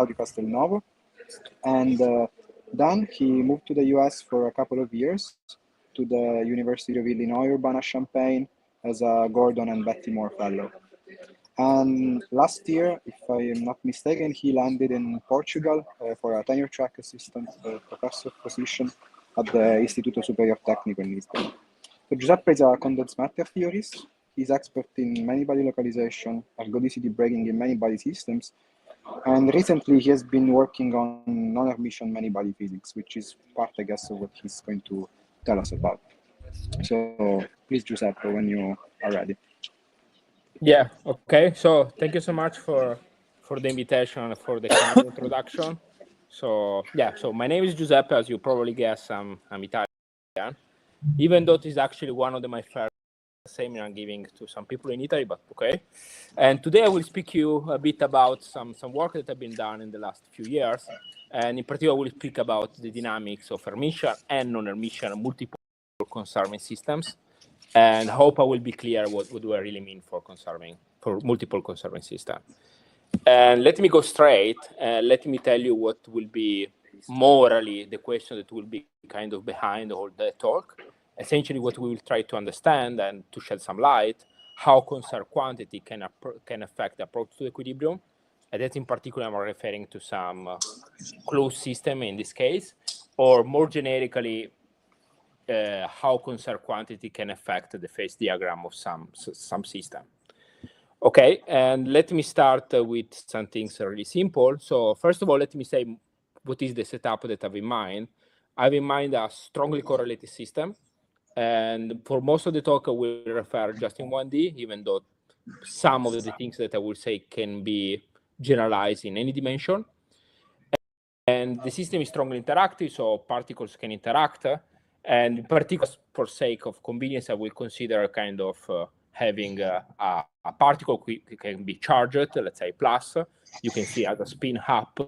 di Castelnuovo. And then he moved to the US for a couple of years to the University of Illinois Urbana-Champaign as a Gordon and Betty Moore Fellow. And last year, if I am not mistaken, he landed in Portugal for a tenure track assistant professor position at the Istituto Superior Tecnico in Lisbon. So Giuseppe is a condensed matter theorist. He's expert in many-body localization, ergodicity breaking in many-body systems, and recently he has been working on non-Hermitian many-body physics, which is part, I guess, of what he's going to tell us about. So please, Giuseppe, when you are ready. Yeah, okay. So thank you so much for the invitation and for the kind of introduction. So yeah, so my name is Giuseppe. As you probably guess, I'm Italian, even though it is actually one of my first seminar I'm giving to some people in Italy, but okay. And today I will speak to you a bit about some work that have been done in the last few years. And in particular, I will speak about the dynamics of Hermitian and non-Hermitian multiple conserving systems. And hope I will be clear what do I really mean for multiple conserving system. And let me go straight. Let me tell you what will be morally the question that will be kind of behind all the talk. Essentially, what we will try to understand and to shed some light, how conserved quantity can affect the approach to equilibrium. And that in particular, I'm referring to some closed system in this case, or more generically, how conserved quantity can affect the phase diagram of some system. Okay, and let me start with some things really simple. So first of all, let me say what is the setup that I have in mind. I have in mind a strongly correlated system. And for most of the talk, I will refer just in 1D, even though some of the things that I will say can be generalized in any dimension. And the system is strongly interactive, so particles can interact. And in particular, for sake of convenience, I will consider kind of having a particle can be charged, let's say plus. You can see as a spin up,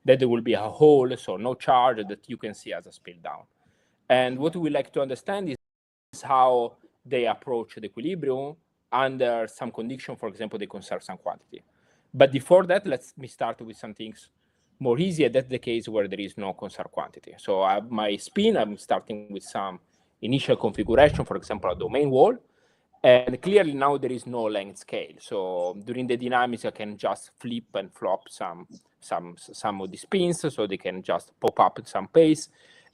that there will be a hole, so no charge, that you can see as a spin down. And what we like to understand is how they approach the equilibrium under some condition. For example, they conserve some quantity. But before that, let me start with some things more easy. That's the case where there is no conserved quantity. So I have my spin. I'm starting with some initial configuration, for example, a domain wall. And clearly now there is no length scale. So during the dynamics, I can just flip and flop some of the spins, so they can just pop up at some pace.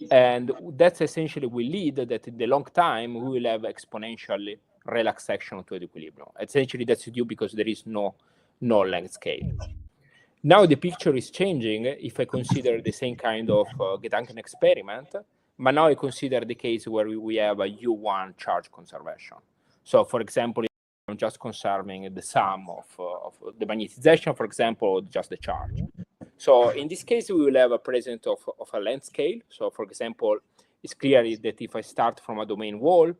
And that's essentially will lead that in the long time, we will have exponentially relaxation to the equilibrium. Essentially, that's due because there is no length scale. Now the picture is changing if I consider the same kind of Gedanken experiment, but now I consider the case where we have a U1 charge conservation. So for example, I'm just conserving the sum of the magnetization, for example, or just the charge. So in this case, we will have a presence of a length scale. So for example, it's clear that if I start from a domain wall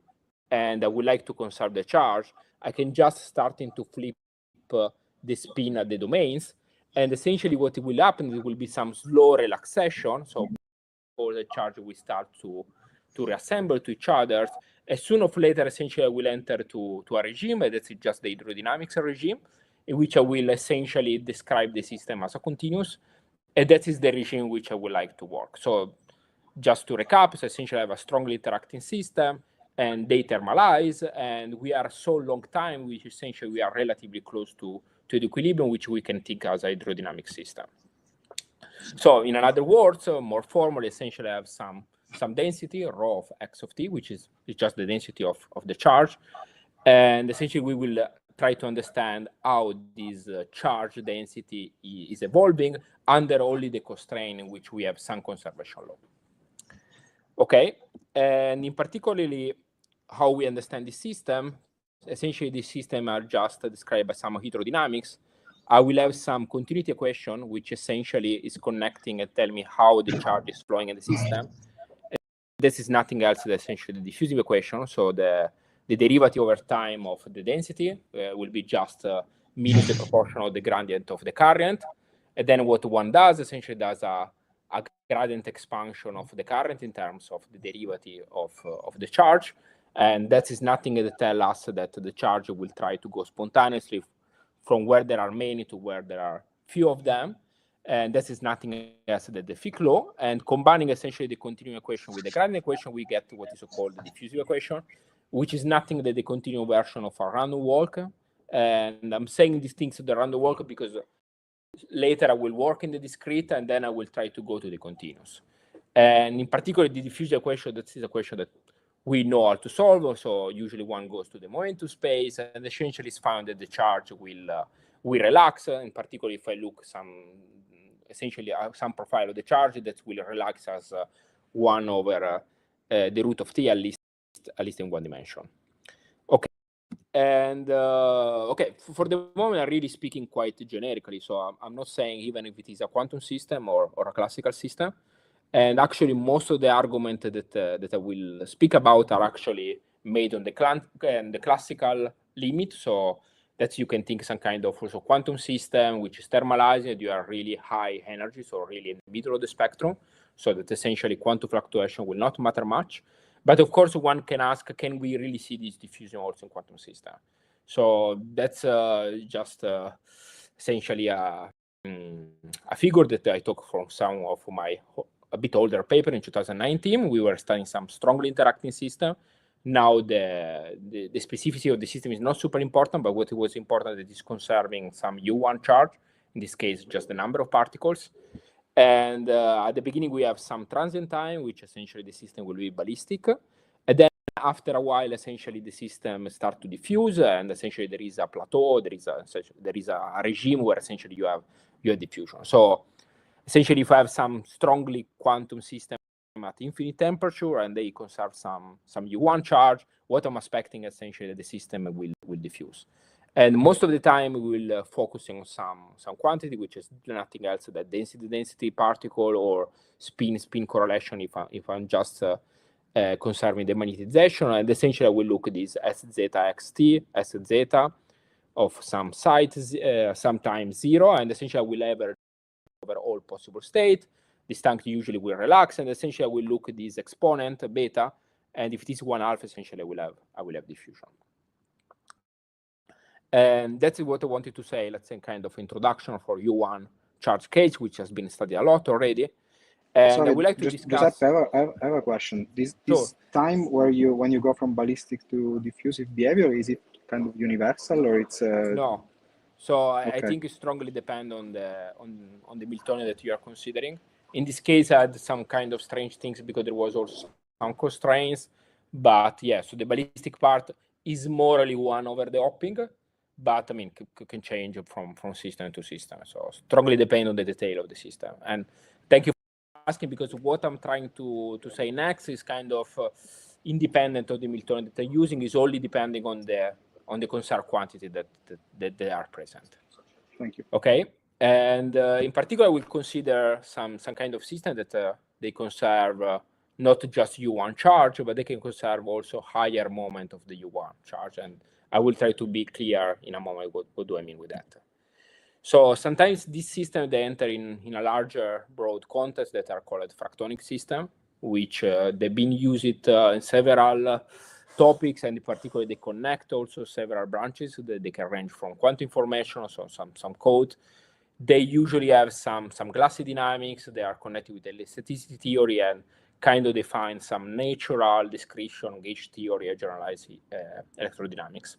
and I would like to conserve the charge, I can just starting to flip the spin at the domains. And essentially what will happen, there will be some slow relaxation. So all the charge will start to reassemble to each other. As soon as later, essentially, I will enter to a regime, and that's just the hydrodynamics regime, in which I will essentially describe the system as a continuous. And that is the regime which I would like to work. So just to recap, so essentially I have a strongly interacting system, and they thermalize, and we are so long time, which essentially we are relatively close to the equilibrium, which we can think as a hydrodynamic system. So in other words, more formally, essentially I have some density, rho of x of t, which is just the density of the charge. And essentially we will try to understand how this charge density is evolving under only the constraint in which we have some conservation law. Okay, and in particularly how we understand the system, essentially the system are just described by some hydrodynamics. I will have some continuity equation, which essentially is connecting and tell me how the charge is flowing in the system. This is nothing else than essentially the diffusive equation. So the derivative over time of the density will be just minus the proportion of the gradient of the current. And then what one does, essentially does a gradient expansion of the current in terms of the derivative of the charge. And that is nothing that tells us that the charge will try to go spontaneously from where there are many to where there are few of them. And this is nothing else than the Fick law. And combining essentially the continuum equation with the gradient equation, we get what is called the diffusive equation, which is nothing but the continuum version of a random walk. And I'm saying these things to the random walk because later I will work in the discrete and then I will try to go to the continuous. And in particular, the diffusive equation, that is a question that we know how to solve. So usually one goes to the momentum space, and essentially it's found that the charge will relax. In particular, if I look essentially some profile of the charge that will relax as 1 over the root of t, at least in one dimension. Okay. And okay, for the moment, I'm really speaking quite generically. So I'm not saying even if it is a quantum system or a classical system. And actually, most of the arguments that I will speak about are actually made on the classical limit. So that you can think some kind of also quantum system, which is thermalized. You are really high energy, so really in the middle of the spectrum. So that essentially quantum fluctuation will not matter much. But of course, one can ask, can we really see this diffusion also in quantum system? So that's just essentially a figure that I took from some of my a bit older paper in 2019. We were studying some strongly interacting system. Now the specificity of the system is not super important, but what was important is it is conserving some U1 charge, in this case, just the number of particles. And at the beginning, we have some transient time, which essentially the system will be ballistic. And then after a while, essentially the system starts to diffuse, and essentially there is a plateau, there is a regime where essentially you have diffusion. So essentially, if I have some strongly quantum system at infinite temperature and they conserve some U1 charge, what I'm expecting essentially that the system will diffuse. And most of the time, we will focus on some quantity, which is nothing else than density particle or spin correlation. If I'm just conserving the magnetization, and essentially I will look at this S zeta xt, S zeta of some site, sometimes 0, and essentially I will average over all possible state. This tank usually will relax, and essentially I will look at this exponent beta, and if it is 1 alpha, essentially I will have diffusion. And that's what I wanted to say, let's say, kind of introduction for U1 charge case, which has been studied a lot already. And Sorry, I would like to discuss. Giuseppe, I have a question. This time when you go from ballistic to diffusive behavior, is it kind of universal or it's No. So okay. I think it strongly depends on the Miltonian that you are considering. In this case, I had some kind of strange things because there was also some constraints. But yeah, so the ballistic part is morally 1 over the hopping, but I mean, can change from system to system. So strongly depend on the detail of the system. And thank you for asking, because what I'm trying to say next is kind of independent of the Miltonian that I'm using, is only depending on the conserved quantity that they are present. Thank you. Okay, and in particular, we'll consider some kind of system that they conserve not just U1 charge, but they can conserve also higher moment of the U1 charge. And I will try to be clear in a moment what do I mean with that. So sometimes this system, they enter in a larger, broad context that are called fractonic system, which they've been used in several topics, and in particular, they connect also several branches that they can range from quantum information, so some code. They usually have some glassy dynamics. They are connected with the elasticity theory and kind of define some natural discretion, gauge theory, and generalized electrodynamics.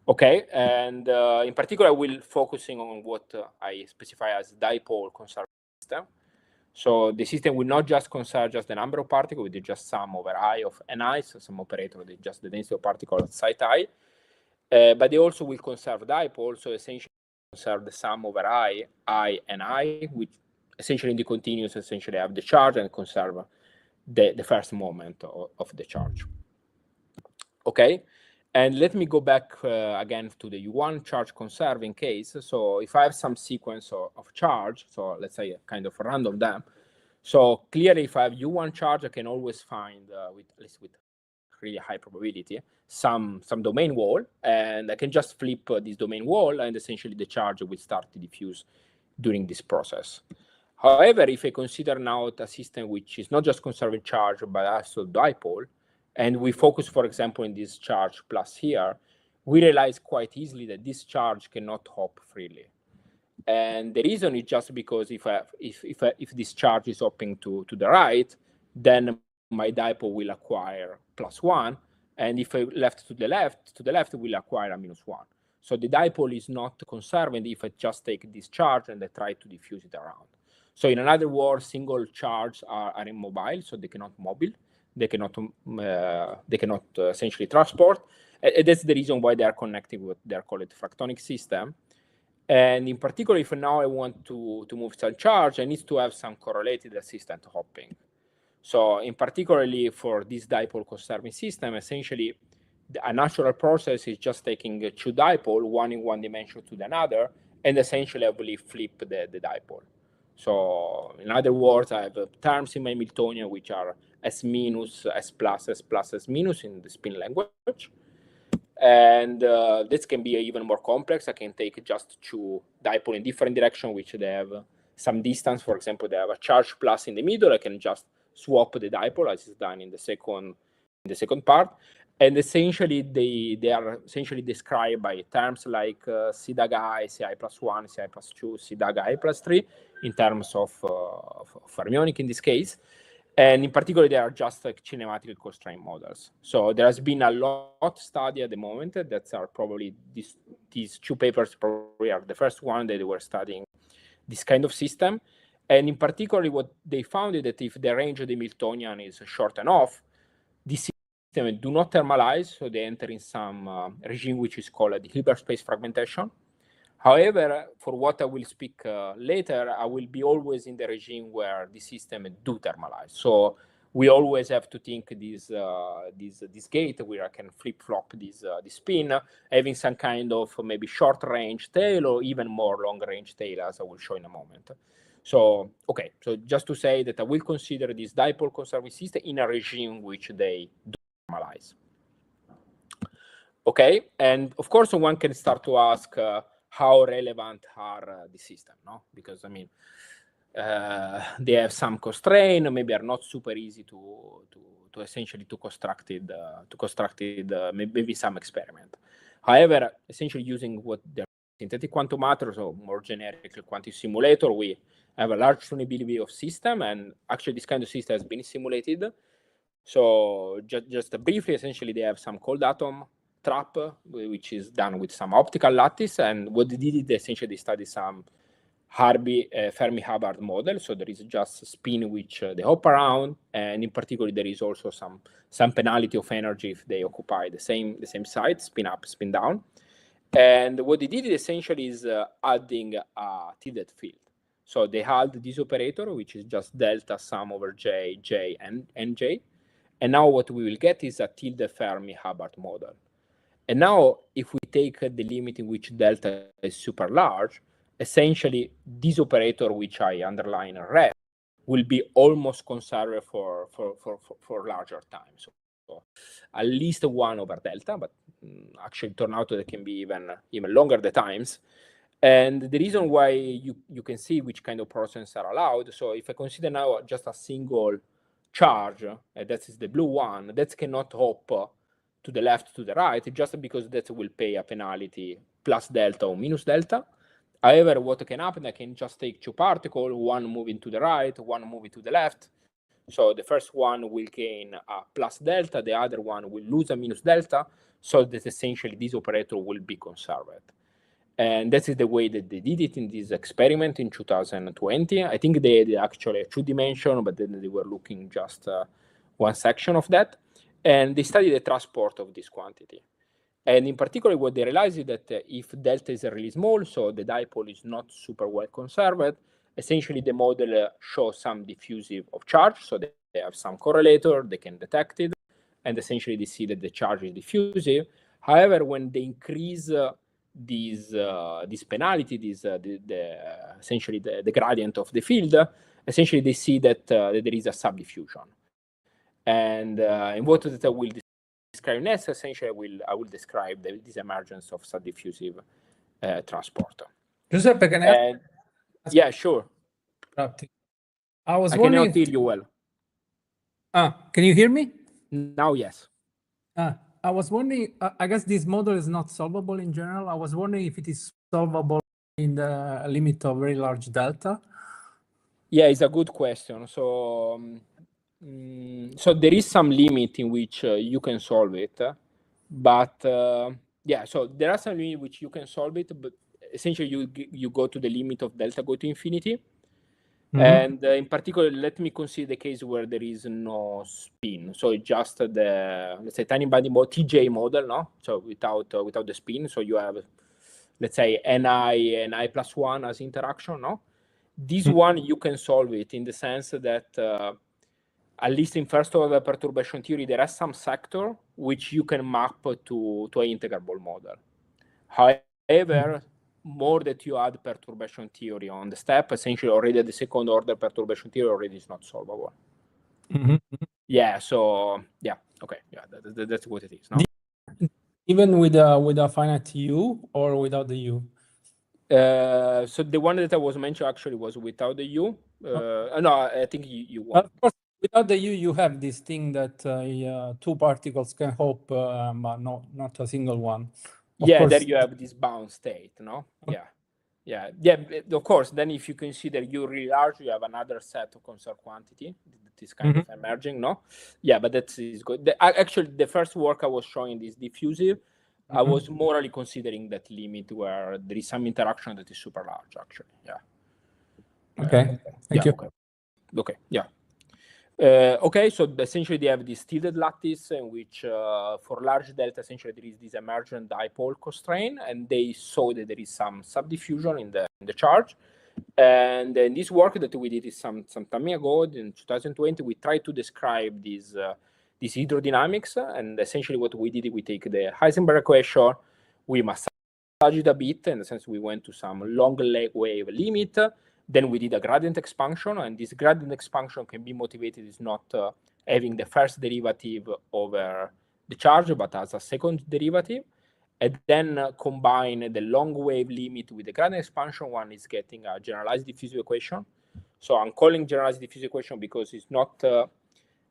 Okay, and in particular, I will focusing on what I specify as dipole-conserving system. So the system will not just conserve just the number of particles with just sum over I of ni, so some operator with just the density of particles at site I, but they also will conserve dipole, so essentially conserve the sum over I, and I, which essentially in the continuous essentially have the charge and conserve the first moment of the charge. Okay, and let me go back again to the U1 charge conserving case. So if I have some sequence of charge, so let's say kind of random them. So clearly, if I have U1 charge, I can always find, at least with really high probability, some domain wall, and I can just flip this domain wall, and essentially the charge will start to diffuse during this process. However, if I consider now a system which is not just conserving charge, but also dipole, and we focus, for example, in this charge plus here, we realize quite easily that this charge cannot hop freely. And the reason is just because if this charge is hopping to the right, then my dipole will acquire +1, and if I left to the left will acquire a -1. So the dipole is not conserving if I just take this charge and I try to diffuse it around. So in other words, single charges are immobile, so they cannot mobile, they cannot essentially transport. And that's the reason why they are connected with they're called fractonic system. And in particular, if now I want to move some charge, I need to have some correlated assistant hopping. So in particularly for this dipole conserving system, essentially a natural process is just taking two dipole, one in one dimension to the another, and essentially I will flip the dipole. So in other words, I have terms in my Hamiltonian which are S minus, S plus, S plus, S minus in the spin language. And this can be even more complex. I can take just two dipole in different direction, which they have some distance. For example, they have a charge plus in the middle. I can just swap the dipole as is done in the second part. And essentially, they are essentially described by terms like C dag I, Ci plus 1, Ci plus 2, C dag I plus 3, in terms of fermionic in this case. And in particular, they are just like kinematic constraint models. So there has been a lot study at the moment that are probably these two papers probably are the first one that they were studying this kind of system. And in particular, what they found is that if the range of the Hamiltonian is short enough, this system do not thermalize, so they enter in some regime which is called the Hilbert space fragmentation. However, for what I will speak later, I will be always in the regime where the system do thermalize. So we always have to think this gate where I can flip-flop this spin, having some kind of maybe short-range tail or even more long-range tail, as I will show in a moment. So, okay, so just to say that I will consider this dipole conserving system in a regime which they do thermalize. Okay, and of course, one can start to ask, how relevant are the system, no? Because I mean, they have some constraint, maybe are not super easy to essentially to construct it, maybe some experiment. However, essentially using what the synthetic quantum matter, so more generic quantum simulator, we have a large tunability of system, and actually this kind of system has been simulated. So just briefly, essentially they have some cold atom trap, which is done with some optical lattice. And what they did is essentially they studied some Fermi-Hubbard model. So there is just spin which they hop around, and in particular there is also some penalty of energy if they occupy the same site, spin up, spin down. And what they did essentially is adding a tilted field. So they had this operator, which is just delta sum over j, and j. And now what we will get is a tilde Fermi-Hubbard model. And now, if we take the limit in which delta is super large, essentially this operator, which I underline in red, will be almost conserved for larger time. So at least 1 over delta, but actually turn out that it can be even longer the times. And the reason why you can see which kind of processes are allowed. So if I consider now just a single charge, that is the blue one, that cannot hop to the left, to the right, just because that will pay a penalty plus delta or minus delta. However, what can happen, I can just take two particles, one moving to the right, one moving to the left. So the first one will gain a plus delta, the other one will lose a minus delta, so that essentially this operator will be conserved. And that is the way that they did it in this experiment in 2020. I think they had actually a 2-dimension, but then they were looking just one section of that. And they studied the transport of this quantity. And in particular, what they realized is that if delta is really small, so the dipole is not super well conserved, essentially the model shows some diffusive of charge. So they have some correlator, they can detect it, and essentially they see that the charge is diffusive. However, when they increase this penalty, essentially the gradient of the field, essentially they see that there is a subdiffusion. And in what that I will describe next, essentially I will describe this emergence of subdiffusive transport. Giuseppe, can I ask? Yeah, sure. I was wondering. I cannot hear you well. Can you hear me? Now, yes. I was wondering, I guess this model is not solvable in general. I was wondering if it is solvable in the limit of very large delta? Yeah, it's a good question. So there is some limit in which you can solve it, but yeah, so there are some limit in which you can solve it, but essentially you go to the limit of delta go to infinity. And in particular, let me consider the case where there is no spin. So it's just the, let's say, tiny binding model, TJ model, no? So without the spin. So you have, let's say, ni plus 1 as interaction, no? This one, you can solve it in the sense that, at least in first order perturbation theory, there is some sector which you can map to an integrable model. However, more that you add perturbation theory on the step, essentially already the second order perturbation theory already is not solvable. Yeah, so yeah, okay, yeah, that's what it is. No? Even with a finite u or without the u? So the one that I was mentioning actually was without the u. No, I think you want. Of course, without the u, you have this thing that two particles can hop, but not a single one. Yeah, there you have this bound state, no? Yeah. Of course, then if you consider u really large, you have another set of conserved quantity that is kind of emerging, no? Yeah, but that is good. Actually, the first work I was showing this diffusive, I was morally considering that limit where there is some interaction that is super large, actually. Yeah. Okay. Thank you. Okay. Yeah. Okay, so essentially they have this tilted lattice in which for large delta, essentially there is this emergent dipole constraint, and they saw that there is some subdiffusion in the charge. And in this work that we did some time ago, in 2020, we tried to describe this hydrodynamics. And essentially what we did, we take the Heisenberg equation, we massage it a bit, in the sense we went to some long wave limit. Then we did a gradient expansion, and this gradient expansion can be motivated is not having the first derivative over the charge, but as a second derivative. And then combine the long wave limit with the gradient expansion one is getting a generalized diffusive equation. So I'm calling generalized diffusive equation because it's not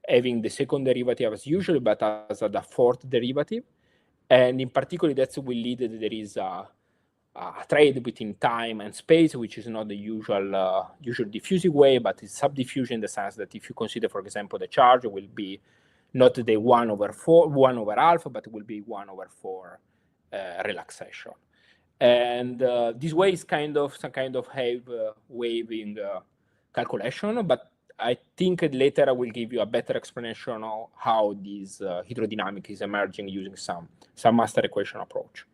having the second derivative as usual, but as the fourth derivative. And in particular, that will lead that there is a trade between time and space, which is not the usual diffusive way, but it's subdiffusion in the sense that if you consider, for example, the charge will be not the 1/alpha, but it will be 1/4 relaxation. And this way is kind of some kind of waving calculation, but I think later I will give you a better explanation of how this hydrodynamic is emerging using some master equation approach.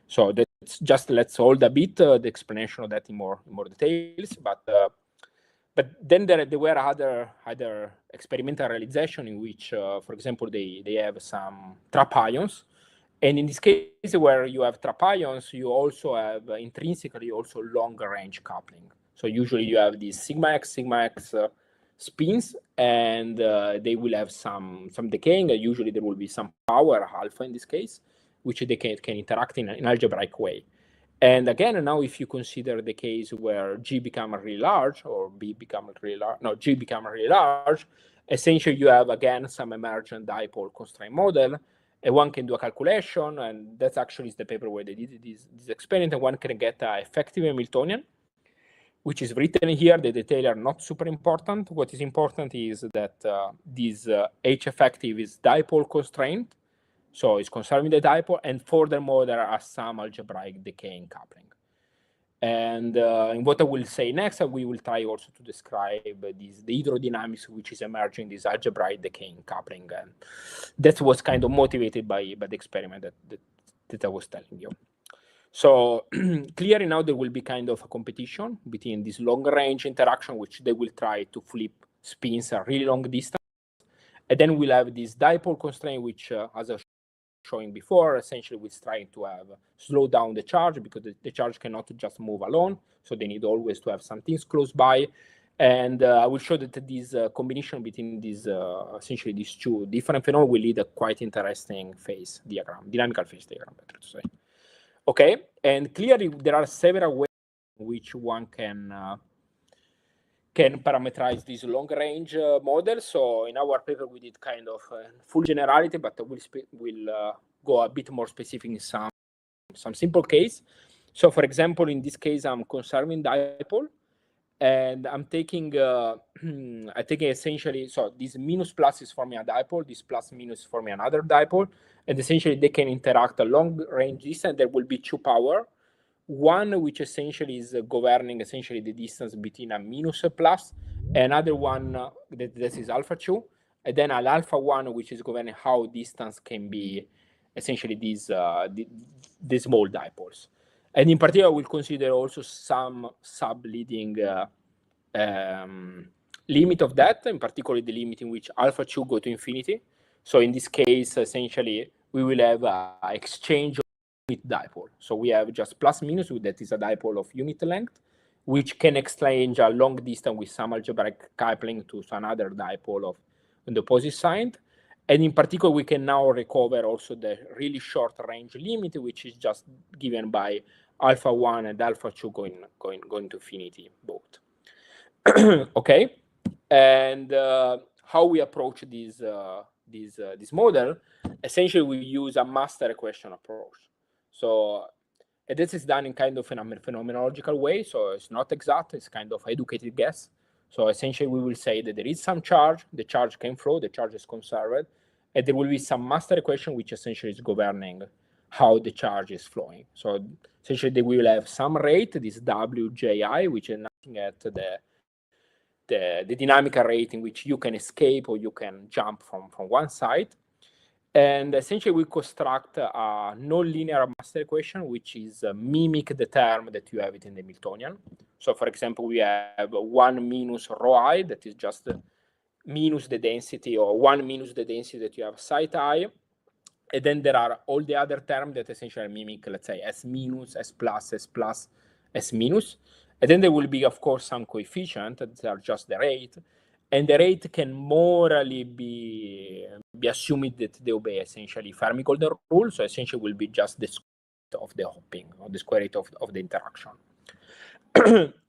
So that's just, let's hold a bit the explanation of that in more details. But then there were other experimental realization in which, for example, they have some trap ions. And in this case where you have trap ions, you also have intrinsically also longer range coupling. So usually you have these sigma x spins, and they will have some decaying. Usually there will be some power, alpha in this case, which they can interact in an algebraic way. And again, now if you consider the case where G become really large, or B become really large, no, G become really large, essentially you have again some emergent dipole constraint model, and one can do a calculation, and that's actually the paper where they did this experiment, and one can get an effective Hamiltonian, which is written here. The details are not super important. What is important is that this H effective is dipole constraint, so it's conserving the dipole, and furthermore, there are some algebraic decaying coupling. And in what I will say next, we will try also to describe the hydrodynamics which is emerging, this algebraic decaying coupling. And that was kind of motivated by the experiment that I was telling you. So clearly now there will be kind of a competition between this long range interaction, which they will try to flip spins a really long distance. And then we'll have this dipole constraint, which as I was showing before, essentially was trying to have slow down the charge, because the charge cannot just move alone. So they need always to have some things close by. And I will show that this combination between these, essentially these two different phenomena will lead a quite interesting phase diagram, dynamical phase diagram, better to say. Okay, and clearly there are several ways in which one can parameterize these long-range models. So in our paper, we did kind of full generality, but we'll go a bit more specific in some simple case. So for example, in this case, I'm conserving dipole, and I'm taking, I take essentially, so this minus plus is for me a dipole, this plus minus for me another dipole, and essentially they can interact a long range distance. There will be two power, one which essentially is governing essentially the distance between a minus a plus, another one that this is alpha 2, and then an alpha 1 which is governing how distance can be essentially these the small dipoles. And in particular, we'll consider also some sub-leading limit of that, in particular the limit in which alpha 2 go to infinity. So in this case, essentially, we will have an exchange of unit dipole. So we have just plus minus, that is a dipole of unit length, which can exchange a long distance with some algebraic coupling to another dipole of on the opposite side. And in particular, we can now recover also the really short range limit, which is just given by alpha 1 and alpha 2 going to infinity both. Okay, and how we approach this model, essentially we use a master equation approach. So this is done in kind of a phenomenological way, so it's not exact, it's kind of educated guess. So essentially we will say that there is some charge, the charge can flow, the charge is conserved, and there will be some master equation which essentially is governing how the charge is flowing. So essentially we will have some rate, this WJI, which is nothing at the dynamical rate in which you can escape or you can jump from one side. And essentially we construct a non-linear master equation, which is mimic the term that you have it in the Miltonian. So for example, we have 1 minus rho I, that is just minus the density, or 1 minus the density that you have site I. And then there are all the other terms that essentially mimic, let's say, S minus, S plus, S minus. And then there will be, of course, some coefficient that are just the rate. And the rate can morally be assumed that they obey essentially Fermi-Golden rule. So essentially will be just the square root of the hopping, or the square root of the interaction.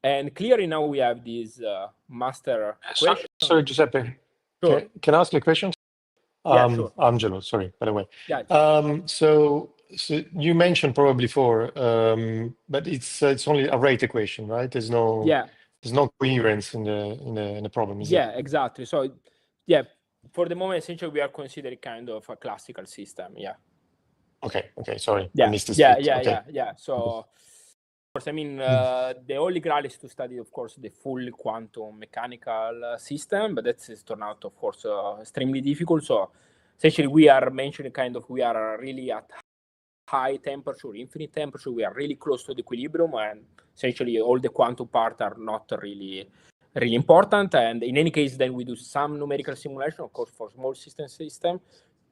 And clearly now we have this master equation. Sorry, Giuseppe. Sure. Can I ask a question? Yeah, sure. Angelo, sorry, by the way. Yeah. So you mentioned probably before, but it's only a rate equation, right? There's no coherence in the problem. Exactly. So yeah, for the moment, essentially we are considering kind of a classical system. Yeah. Okay. Sorry, Yeah. I missed this. Yeah. So of course, I mean, the holy grail is to study, of course, the full quantum mechanical system, but that has turned out, of course, extremely difficult. So essentially, we are mentioning we are really at high temperature, infinite temperature. We are really close to the equilibrium, and essentially all the quantum parts are not really important. And in any case, then we do some numerical simulation, of course, for small system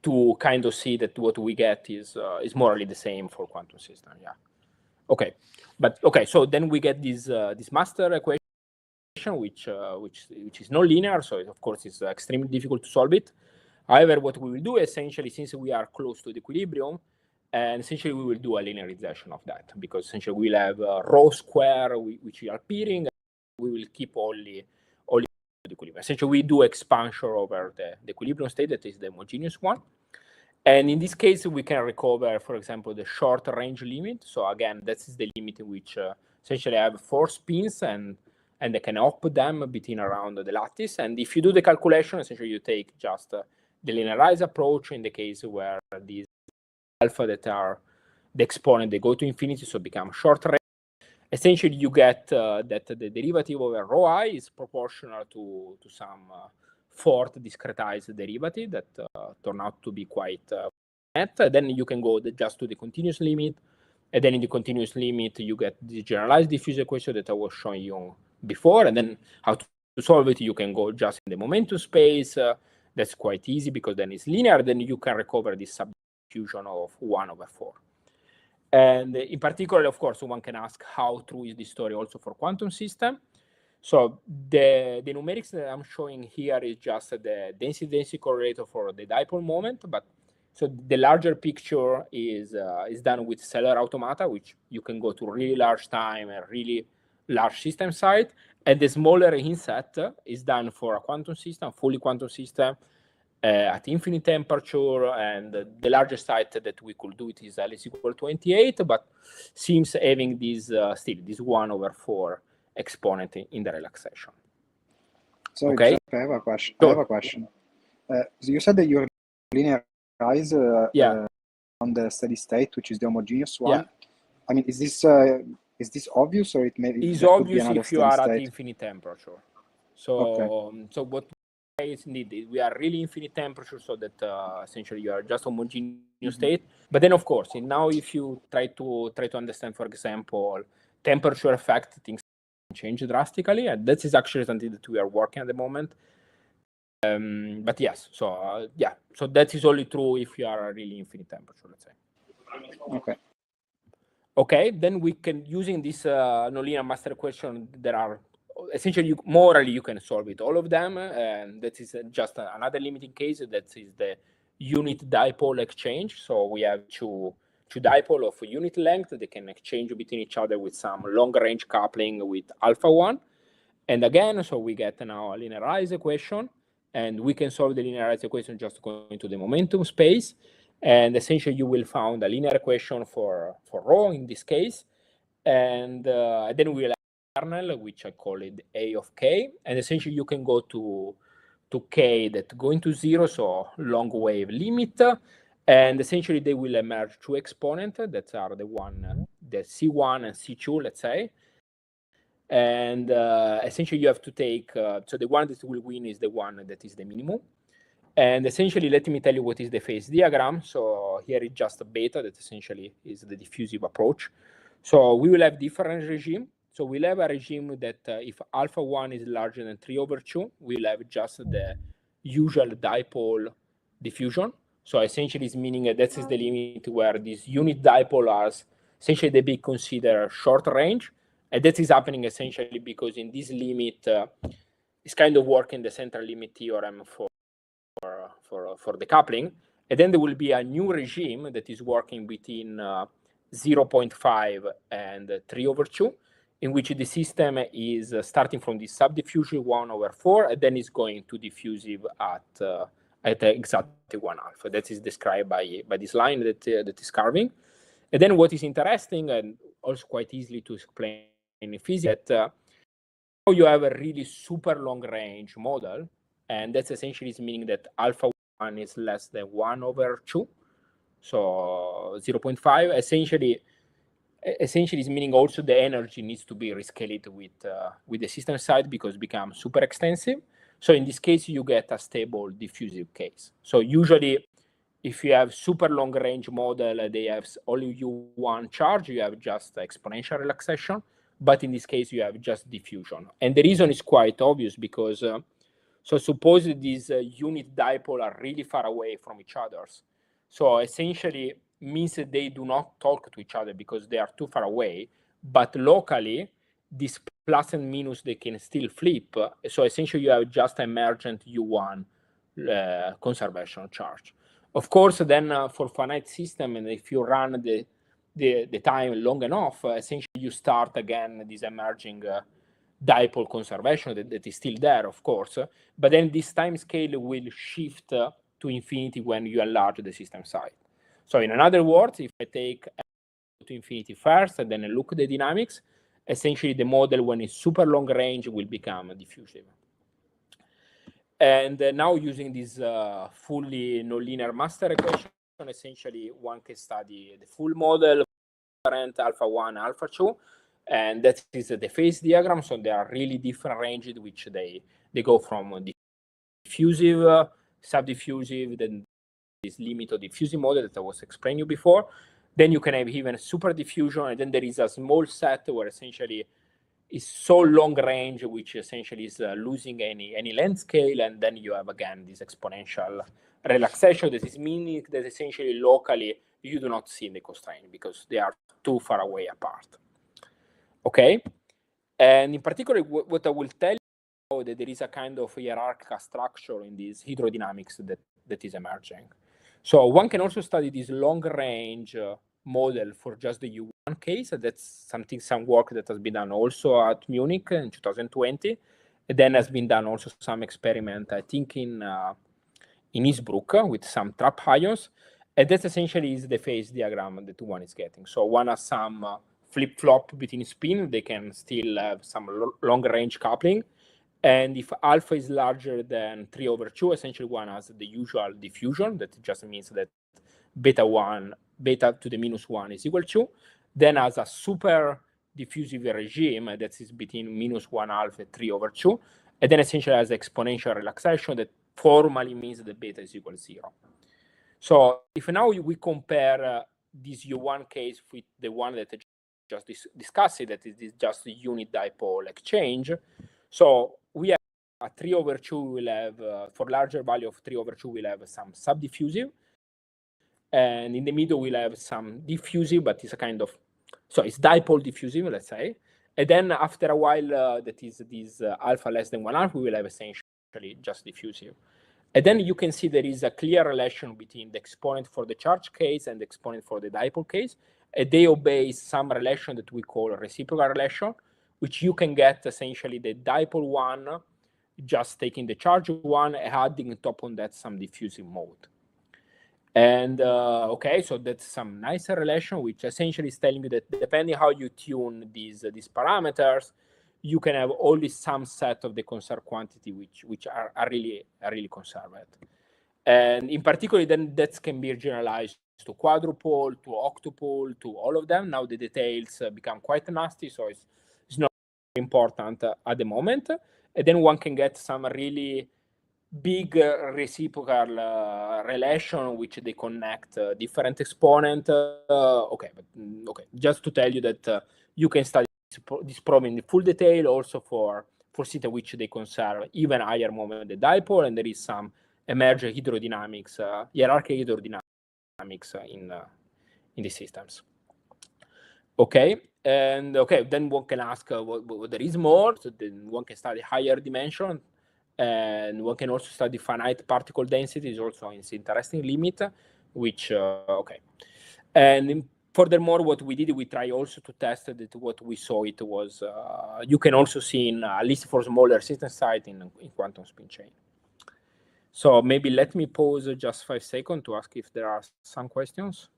to kind of see that what we get is more or less the same for quantum system. Yeah. Okay, so then we get this master equation, which is non-linear, so of course it's extremely difficult to solve it. However, what we will do essentially, since we are close to the equilibrium, and essentially we will do a linearization of that, because essentially we'll have rho square which are appearing, and we will keep only the equilibrium. Essentially, we do expansion over the equilibrium state, that is the homogeneous one. And in this case, we can recover, for example, the short range limit. So again, that is the limit in which essentially I have 4 spins and I can hop them between around the lattice. And if you do the calculation, essentially you take just the linearized approach in the case where these alpha that are the exponent, they go to infinity, so become short range. Essentially, you get that the derivative over rho I is proportional to some fourth discretized derivative that turn out to be quite net. Then you can go just to the continuous limit, and then in the continuous limit you get the generalized diffuse equation that I was showing you before. And then how to solve it, you can go just in the momentum space. That's quite easy because then it's linear. Then you can recover this subdiffusion of 1/4. And in particular, of course, one can ask how true is this story also for quantum system. So the numerics that I'm showing here is just the density correlator for the dipole moment. But so the larger picture is done with Celler automata, which you can go to really large time and really large system side. And the smaller inset is done for a quantum system, fully quantum system, at infinite temperature, and the largest height that we could do it is L is equal to 28, but seems having this still this 1/4 exponent in the relaxation. Sorry, Okay. Giuseppe, I have a question. Sure. I have a question. So you said that you linearize on the steady state, which is the homogeneous one. Yeah. I mean, is this obvious, or It's that could be obvious another if you are steady at state? infinite temperature. So, Okay. so what is needed? We are really infinite temperature, so that essentially you are just homogeneous state. But then, of course, now if you try to understand, for example, temperature effect, things change drastically, and that is actually something that we are working at the moment. But yes, so yeah, so that is only true if you are really infinite temperature, let's say. Okay. Okay, then we can, using this nonlinear master equation, there are essentially, morally, you can solve it, all of them, and that is just another limiting case. That is the unit dipole exchange. So we have two dipole of unit length. They can exchange between each other with some long range coupling with alpha 1. And again, so we get now a linearized equation, and we can solve the linearized equation just going to the momentum space. And essentially, you will find a linear equation for rho in this case. And then we will have kernel, which I call it A of k. And essentially, you can go to k that go into 0, so long wave limit. And essentially, they will emerge two exponents that are the C1 and C2, let's say. And essentially, you have to take, so the one that will win is the one that is the minimum. And essentially, let me tell you what is the phase diagram. So here is just a beta that essentially is the diffusive approach. So we will have different regime. So we'll have a regime that if alpha 1 is larger than 3/2, we'll have just the usual dipole diffusion. So essentially, it's meaning that this is the limit where these unit dipole are essentially they be considered short range. And that is happening essentially because in this limit, it's kind of working the central limit theorem for the coupling. And then there will be a new regime that is working between 0.5 and 3/2, in which the system is starting from the subdiffusive 1/4, and then is going to diffusive at exactly 1 alpha. That is described by this line that is carving. And then what is interesting and also quite easily to explain in physics, that you have a really super long range model, and that's essentially meaning that alpha 1 is less than 1/2, so 0.5. Essentially is meaning also the energy needs to be rescaled with the system side because it becomes super extensive. So in this case, you get a stable diffusive case. So usually, if you have super long range model, they have only U1 charge, you have just exponential relaxation. But in this case, you have just diffusion. And the reason is quite obvious because, so suppose these unit dipole are really far away from each other. So essentially means that they do not talk to each other because they are too far away. But locally, this plus and minus, they can still flip. So essentially, you have just emergent U1 conservation charge. Of course, then for finite system, and if you run the time long enough, essentially you start again this emerging dipole conservation that is still there, of course. But then this time scale will shift to infinity when you enlarge the system size. So in other words, if I take to infinity first and then I look at the dynamics, essentially the model when it's super long range will become diffusive. And now using this fully nonlinear master equation, essentially one can study the full model, current alpha 1, alpha 2, and that is the phase diagram. So there are really different ranges which they go from diffusive, subdiffusive, then this limit of diffusive model that I was explaining you before. Then you can have even super diffusion, and then there is a small set where essentially is so long range, which essentially is losing any length scale, and then you have again this exponential relaxation. That is meaning that essentially locally you do not see the constraint because they are too far away apart. Okay, and in particular, what I will tell you that there is a kind of hierarchical structure in this hydrodynamics that is emerging. So one can also study this long range model for just the U1 case. That's some work that has been done also at Munich in 2020. And then has been done also some experiment, I think in Innsbruck with some trap ions. And that essentially is the phase diagram that one is getting. So one has some flip-flop between spin. They can still have some long-range coupling. And if alpha is larger than 3/2, essentially one has the usual diffusion. That just means that beta to the -1 is equal to. Then has a super diffusive regime that is between -1 alpha and 3/2. And then essentially has exponential relaxation that formally means that beta is equal to 0. So if now we compare this U1 case with the one that I just discussed, that is just a unit dipole exchange. So we have a 3/2, we'll have, for larger value of 3/2, we'll have some subdiffusive. And in the middle, we'll have some diffusive, but it's a kind of, so it's dipole diffusive, let's say. And then after a while, that is this alpha less than 1 alpha, we will have essentially just diffusive. And then you can see there is a clear relation between the exponent for the charge case and the exponent for the dipole case. And they obey some relation that we call a reciprocal relation, which you can get essentially the dipole one, just taking the charge one, adding top on that some diffusive mode. And okay, so that's some nicer relation, which essentially is telling you that depending how you tune these parameters, you can have only some set of the conserved quantity which are really conserved. And in particular, then that can be generalized to quadrupole, to octupole, to all of them. Now the details become quite nasty, so it's not important at the moment. And then one can get some really big reciprocal relation which they connect different exponent. Okay, just to tell you that you can study this problem in full detail also for theta which they conserve even higher moment the dipole, and there is some emergent hydrodynamics, hierarchical hydrodynamics in the systems. Okay, and okay, then one can ask what there is more. So then one can study higher dimension, and one can also study finite particle density. Is also an interesting limit, which okay. And furthermore, what we did, we try also to test that what we saw, it was you can also see in at least for smaller system site in quantum spin chain. So maybe let me pause just 5 seconds to ask if there are some questions.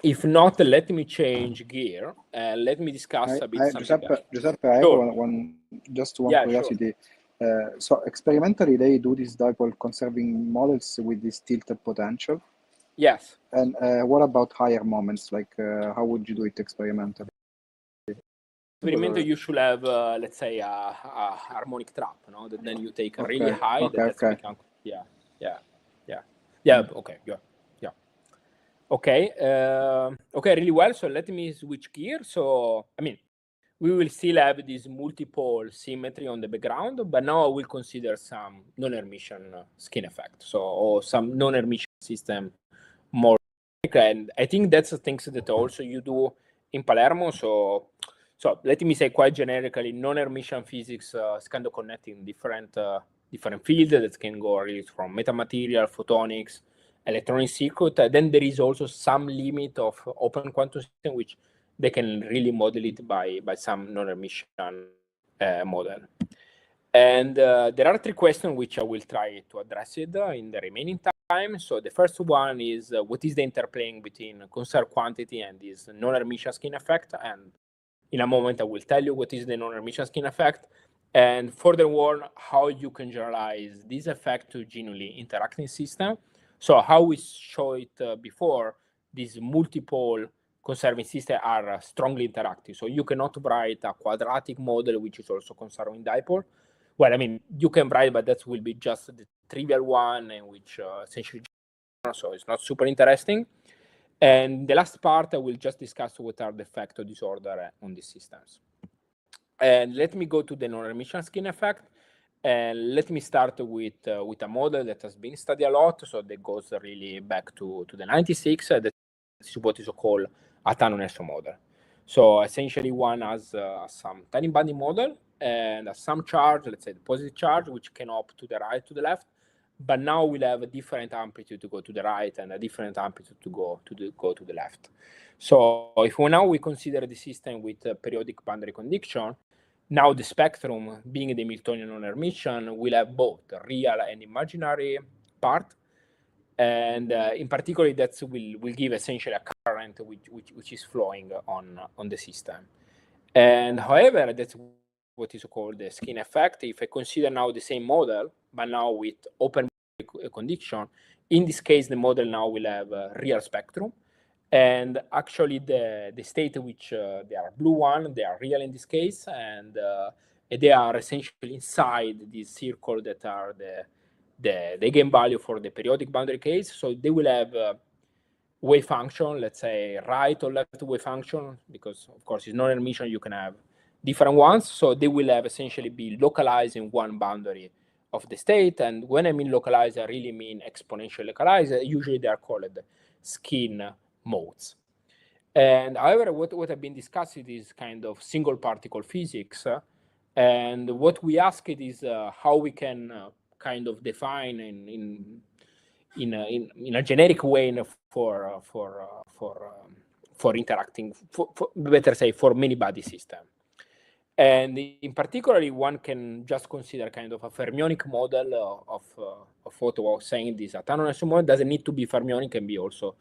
If not, let me change gear and let me discuss a bit something else. Giuseppe, I have one curiosity. Sure. So experimentally, they do these dipole conserving models with this tilted potential. Yes. And what about higher moments? Like, how would you do it experimentally? Experimentally, you should have, let's say, a harmonic trap, no? That then you take really high. Become, okay, yeah. Okay, really well. So let me switch gear. So, I mean, we will still have this multipole symmetry on the background, but now I will consider some non-Hermitian skin effect. So, or some non-Hermitian system more. And I think that's the things that also you do in Palermo. So let me say quite generically, non-Hermitian physics is kind of connecting different fields that can go really from metamaterial, photonics, electronic circuit. Then there is also some limit of open quantum system, which they can really model it by some non-Hermitian model. And there are 3 questions which I will try to address it in the remaining time. So the first one is what is the interplaying between conserved quantity and this non-Hermitian skin effect? And in a moment, I will tell you what is the non-Hermitian skin effect. And furthermore, how you can generalize this effect to genuinely interacting system. So how we show it before, these multiple conserving systems are strongly interactive. So you cannot write a quadratic model which is also conserving dipole. Well, I mean, you can write, but that will be just the trivial one, and which essentially, so it's not super interesting. And the last part, I will just discuss what are the effects of disorder on these systems. And let me go to the non-Hermitian skin effect. And let me start with a model that has been studied a lot. So that goes really back to the 96. That is what is called a Tanner-Nelson model. So essentially, one has some tiny body model and some charge, let's say the positive charge, which can hop to the right, to the left. but now we'll have a different amplitude to go to the right and a different amplitude to go to the left. So if we consider the system with a periodic boundary condition, now the spectrum, being the Hamiltonian non-Hermitian, will have both real and imaginary part. And in particular, that will give essentially a current which is flowing on the system. And however, that's what is called the skin effect. If I consider now the same model, but now with open condition, in this case, the model now will have a real spectrum. And actually, the state which they are blue one, they are real in this case, and they are essentially inside this circle that are the eigenvalue for the periodic boundary case. So they will have wave function, let's say right or left wave function, because of course it's non-Hermitian, you can have different ones. So they will have essentially be localized in one boundary of the state. And when I mean localized, I really mean exponentially localized. Usually they are called skin modes. And however, what I've been discussing is kind of single particle physics. And what we asked is how we can kind of define in a generic way for interacting, better say, for many body system. And in particular, one can just consider kind of a fermionic model of what I was saying. This autonomous model doesn't need to be fermionic, can be also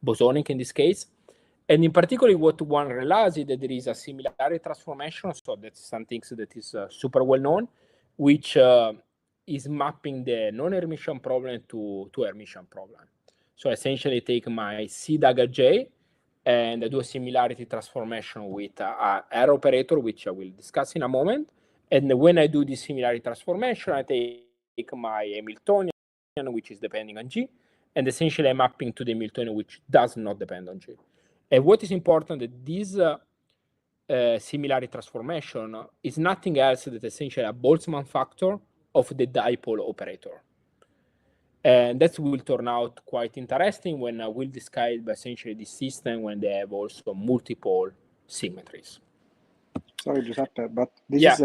bosonic in this case. And in particular, what one realizes is that there is a similarity transformation. So that's something that is super well known, which is mapping the non-Hermitian problem to Hermitian problem. So essentially take my C dagger J and I do a similarity transformation with a R operator, which I will discuss in a moment. And when I do this similarity transformation, I take my Hamiltonian, which is depending on G, and essentially I'm mapping to the Hamiltonian, which does not depend on G. And what is important that this similarity transformation is nothing else than essentially a Boltzmann factor of the dipole operator. And that will turn out quite interesting when I will describe essentially this system when they have also multiple symmetries. Sorry, Giuseppe, but this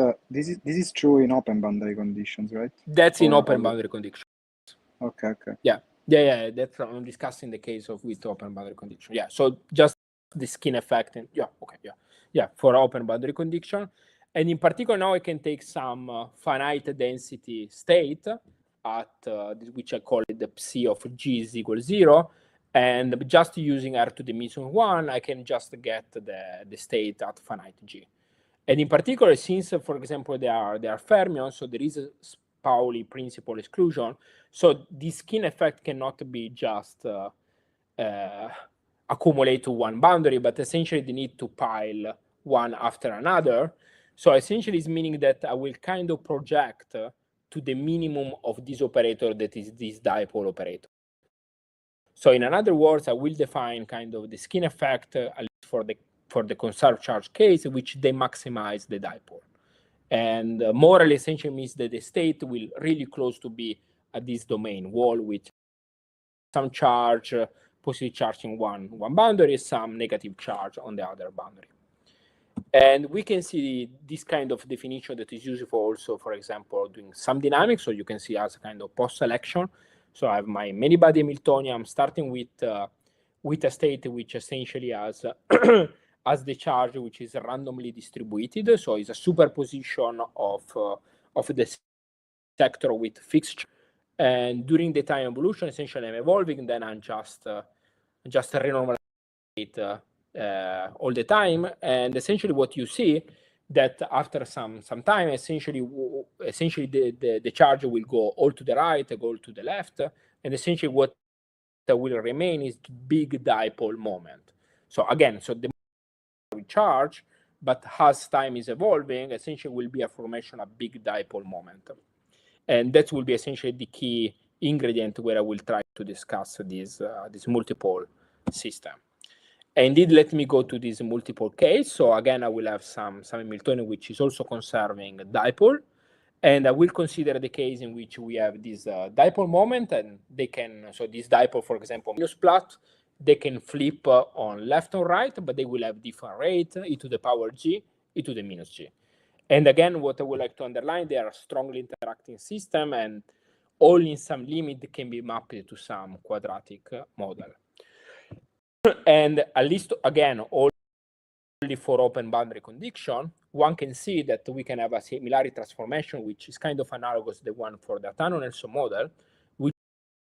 is true in open boundary conditions, right? That's in open boundary conditions. Okay. Yeah. That's I'm discussing the case of with open boundary condition. Yeah. So just the skin effect and for open boundary condition, and in particular now I can take some finite density state at which I call it the psi of G is equal 0, and just using R to the minus 1, I can just get the state at finite G. And in particular, since for example they are fermions, so there is a Pauli principal exclusion. So this skin effect cannot be just accumulate to one boundary, but essentially they need to pile one after another. So essentially it's meaning that I will kind of project to the minimum of this operator that is this dipole operator. So in other words, I will define kind of the skin effect at least for the conserved charge case, which they maximize the dipole. And more or less essentially means that the state will really close to be at this domain wall with some charge, positive charge in one boundary, some negative charge on the other boundary. And we can see this kind of definition that is useful also, for example, doing some dynamics. So you can see as a kind of post-selection. So I have my many-body Hamiltonian. I'm starting with a state which essentially has as the charge which is randomly distributed. So it's a superposition of the sector with fixed charge. And during the time evolution, essentially I'm evolving, then I'm just renormalize it all the time. And essentially what you see that after some time, essentially the charge will go all to the right, go to the left, and essentially what will remain is big dipole moment. So again, so the charge, but as time is evolving, essentially will be a formation of big dipole moment. And that will be essentially the key ingredient where I will try to discuss this multipole system. And indeed, let me go to this multiple case. So again, I will have some Hamiltonian, which is also conserving dipole. And I will consider the case in which we have this dipole moment, and they can, so this dipole, for example, minus plot, they can flip on left or right, but they will have different rate, e to the power G, e to the minus G. And again, what I would like to underline, they are a strongly interacting system, and all in some limit can be mapped to some quadratic model. And at least, again, only for open boundary condition, one can see that we can have a similarity transformation, which is kind of analogous to the one for the Atano-Nelson model, which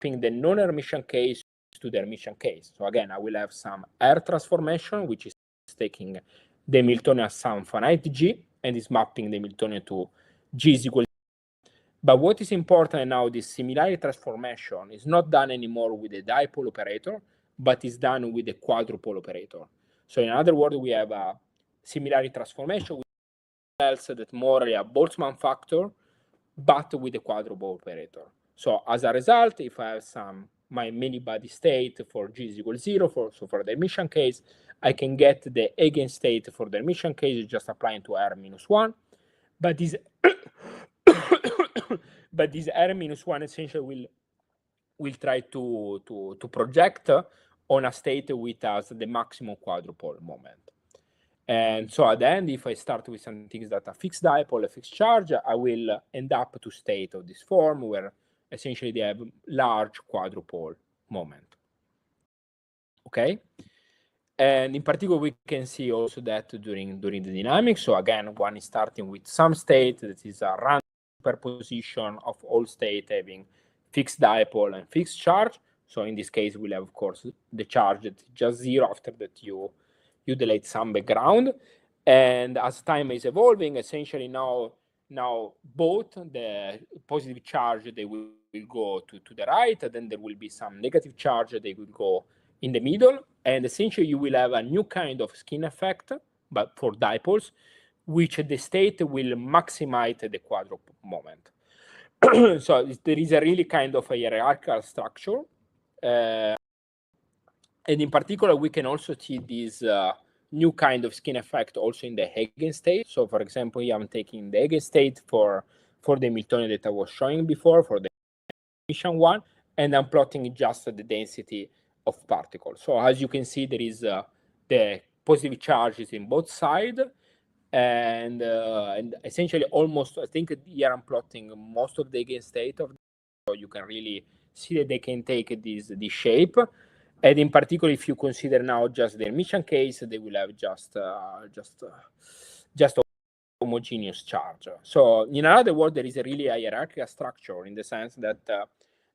mapping the non-Hermitian case to the Hermitian case. So again, I will have some R transformation, which is taking the Hamiltonian as some finite G, and is mapping the Hamiltonian to G is equal. But what is important now, this similarity transformation is not done anymore with the dipole operator, but is done with the quadrupole operator. So in other words, we have a similarity transformation, which tells that more a Boltzmann factor, but with the quadrupole operator. So as a result, if I have my many-body state for G is equal 0, so for the Hermitian case, I can get the eigenstate for the Hermitian case just applying to R minus 1. But this but this R minus 1 essentially will try to project on a state which has the maximum quadrupole moment. And so at the end, if I start with some things that are fixed dipole, a fixed charge, I will end up to state of this form where essentially they have large quadrupole moment. Okay? And in particular, we can see also that during the dynamics. So again, one is starting with some state that is a random superposition of all state having fixed dipole and fixed charge. So in this case, we'll have, of course, the charge that is just 0 after that you delete some background. And as time is evolving, essentially now both the positive charge, they will go to the right, and then there will be some negative charge, they will go in the middle. And essentially you will have a new kind of skin effect, but for dipoles, which the state will maximize the quadrupole moment. So there is a really kind of a hierarchical structure. And in particular, we can also see this new kind of skin effect also in the eigenstate. So for example, here I'm taking the eigenstate for the Hamiltonian that I was showing before, for the Hermitian one, and I'm plotting just the density of particles. So as you can see, there is the positive charges in both sides, and essentially almost, I think here I'm plotting most of the eigenstate of them, so you can really see that they can take this shape. And in particular, if you consider now just the Hermitian case, they will have just homogeneous charge. So in other words, there is a really hierarchical structure in the sense that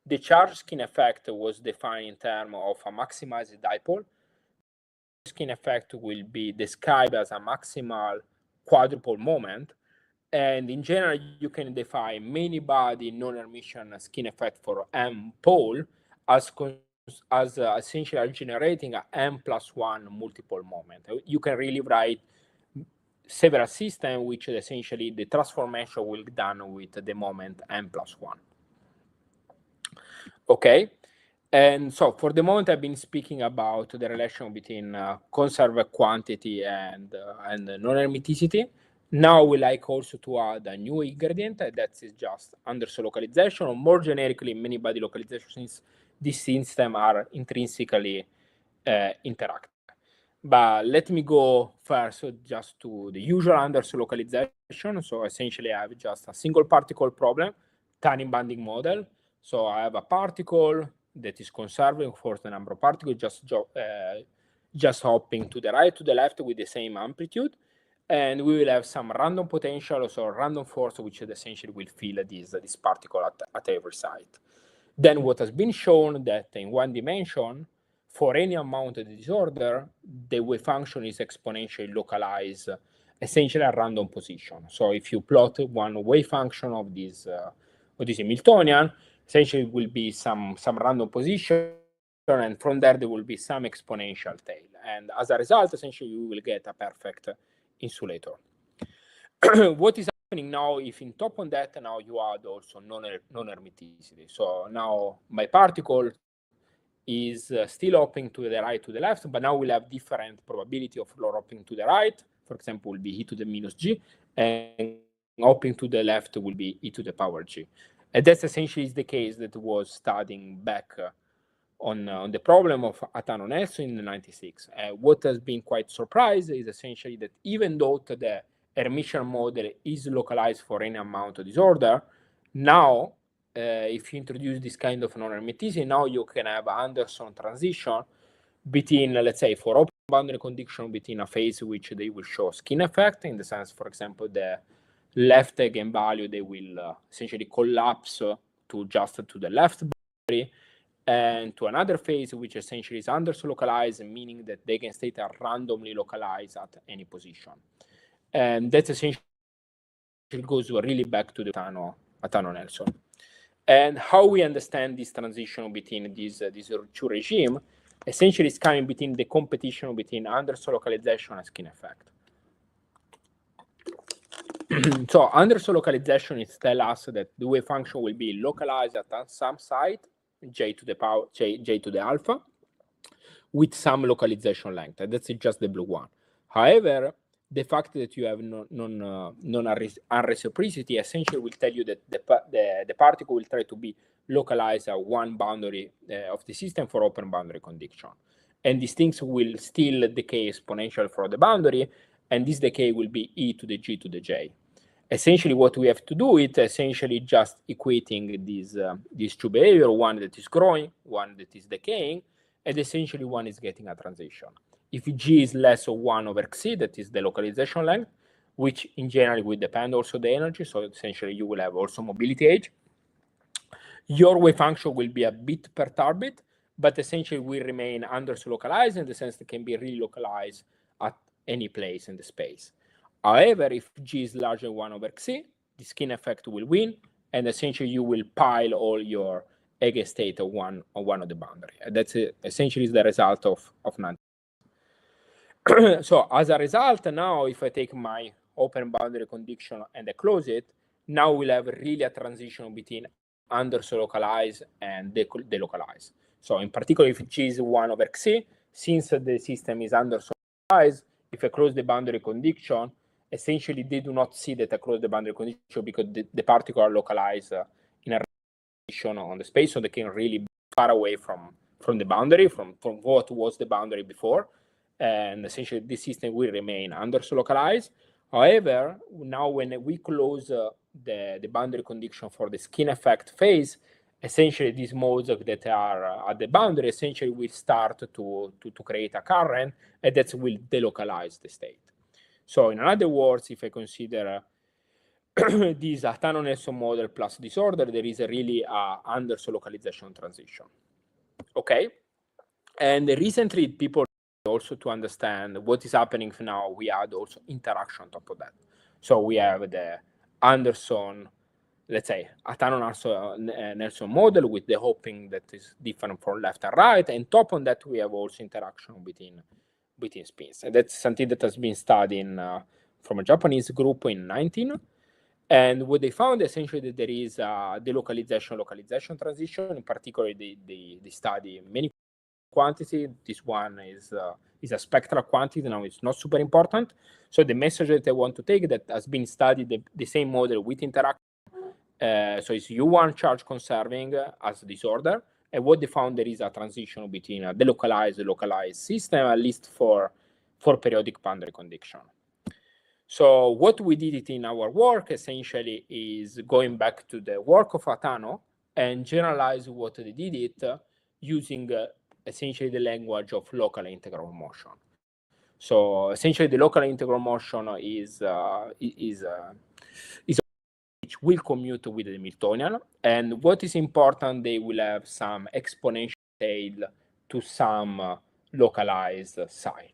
the charge skin effect was defined in terms of a maximized dipole. Skin effect will be described as a maximal quadrupole moment. And in general, you can define many-body non-Hermitian skin effect for M pole as essentially generating a M+1 multipole moment. You can really write several systems which essentially the transformation will be done with the moment M+1. Okay, and so for the moment I've been speaking about the relation between conserved quantity and non-hermiticity. Now we like also to add a new ingredient that is just Anderson localization, or more generically many-body localization, since these systems are intrinsically interactive. But let me go first just to the usual Anderson localization. So essentially I have just a single particle problem, tiny banding model. So I have a particle that is conserving for the number of particles, just hopping to the right, to the left with the same amplitude. And we will have some random potential, so random force, which essentially will fill this particle at every site. Then what has been shown that in one dimension, for any amount of the disorder, the wave function is exponentially localized, essentially at random position. So if you plot one wave function of this Hamiltonian, essentially it will be some random position, and from there will be some exponential tail. And as a result, essentially you will get a perfect insulator. What is happening now if in top on that now you add also non-hermiticity? So now my particle is still hopping to the right, to the left, but now we'll have different probability of hopping to the right. For example, will be e to the minus g, and hopping to the left will be e to the power g. And that's essentially the case that was studying back on the problem of Atano-Nelson in the 96. What has been quite surprised is essentially that even though the Hermitian model is localized for any amount of disorder, now if you introduce this kind of non-Hermitian, now you can have Anderson transition between, let's say, for open boundary condition between a phase which they will show skin effect, in the sense, for example, the left eigenvalue, they will essentially collapse to just to the left boundary, and to another phase which essentially is Anderson localized, meaning that the eigenstate are randomly localized at any position. And that essentially goes really back to the Atano-Nelson. And how we understand this transition between these two regimes, essentially is coming between the competition between Anderson localization and skin effect. So Anderson localization is tell us that the wave function will be localized at some site, j to the alpha, with some localization length. And that's just the blue one. However, the fact that you have non-reciprocity essentially will tell you that the particle will try to be localized at one boundary of the system for open boundary condition. And these things will still decay exponentially for the boundary, and this decay will be e to the g to the j. Essentially, what we have to do is essentially just equating these two behavior, one that is growing, one that is decaying, and essentially one is getting a transition. If g is less of 1 over c, that is the localization length, which in general will depend also the energy, so essentially you will have also mobility age. Your wave function will be a bit perturbed, but essentially will remain Anderson localized in the sense that it can be really localized at any place in the space. However, if g is larger than 1 over c, the skin effect will win, and essentially you will pile all your eigenstate on one of the boundary. And that's essentially the result of non. So as a result, now if I take my open boundary condition and I close it, now we'll have really a transition between Anderson localized and delocalized. So in particular, if g is 1 over c, since the system is Anderson localized, if I close the boundary condition, essentially they do not see that I close the boundary condition because the particles are localized in a position on the space, so they can really be far away from the boundary, from what was the boundary before. And essentially this system will remain Anderson localized. However, now when we close the boundary condition for the skin effect phase, essentially these modes that are at the boundary essentially will start to create a current, and that will delocalize the state. So in other words, if I consider this Atano-Nelson model plus disorder, there is really a Anderson localization transition. Okay, and recently people also to understand what is happening now, we add also interaction on top of that. So we have the Anderson, let's say, Atano-Nelson model with the hopping that is different from left and right, and top on that we have also interaction between spins. And that's something that has been studied from a Japanese group in 19. And what they found essentially that there is a delocalization-localization transition. In particular, they study many quantity. This one is a spectral quantity. Now it's not super important. So the message that I want to take that has been studied the same model with interaction. So it's U1 charge conserving as disorder. And what they found, there is a transition between a delocalized and localized system, at least for periodic boundary condition. So what we did it in our work essentially is going back to the work of Atano and generalize what they did it using essentially the language of local integral motion. So essentially the local integral motion is which will commute with the Hamiltonian. And what is important, they will have some exponential tail to some localized site.